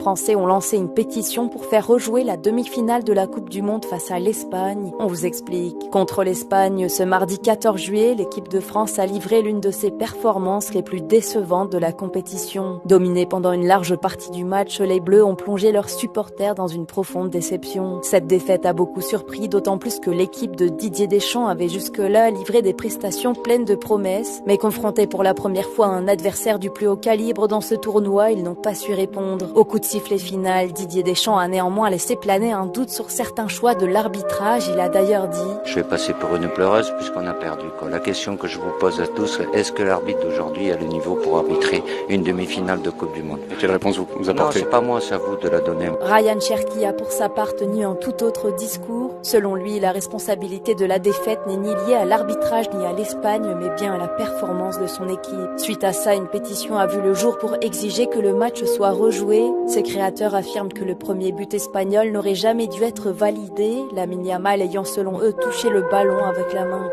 Français ont lancé une pétition pour faire rejouer la demi-finale de la Coupe du Monde face à l'Espagne. On vous explique. Contre l'Espagne, ce mardi 14 juillet, l'équipe de France a livré l'une de ses performances les plus décevantes de la compétition. Dominés pendant une large partie du match, les Bleus ont plongé leurs supporters dans une profonde déception. Cette défaite a beaucoup surpris, d'autant plus que l'équipe de Didier Deschamps avait jusque-là livré des prestations pleines de promesses, mais confrontés pour la première fois à un adversaire du plus haut calibre dans ce tournoi, ils n'ont pas su répondre. Au coup de sifflet final, Didier Deschamps a néanmoins laissé planer un doute sur certains choix de l'arbitrage. Il a d'ailleurs dit « Je vais passer pour une pleureuse puisqu'on a perdu. La question que je vous pose à tous, est-ce que l'arbitre d'aujourd'hui a le niveau pour arbitrer une demi-finale de Coupe du Monde ?» Quelle réponse vous apportez? Non, c'est pas moi, c'est à vous de la donner. Ryan Cherki a pour sa part tenu un tout autre discours. Selon lui, la responsabilité de la défaite n'est ni liée à l'arbitrage ni à l'Espagne, mais bien à la performance de son équipe. Suite à ça, une pétition a vu le jour pour exiger que le match soit rejoué. Ses créateurs affirment que le premier but espagnol n'aurait jamais dû être validé, Lamine Yamal ayant selon eux touché le ballon avec la main.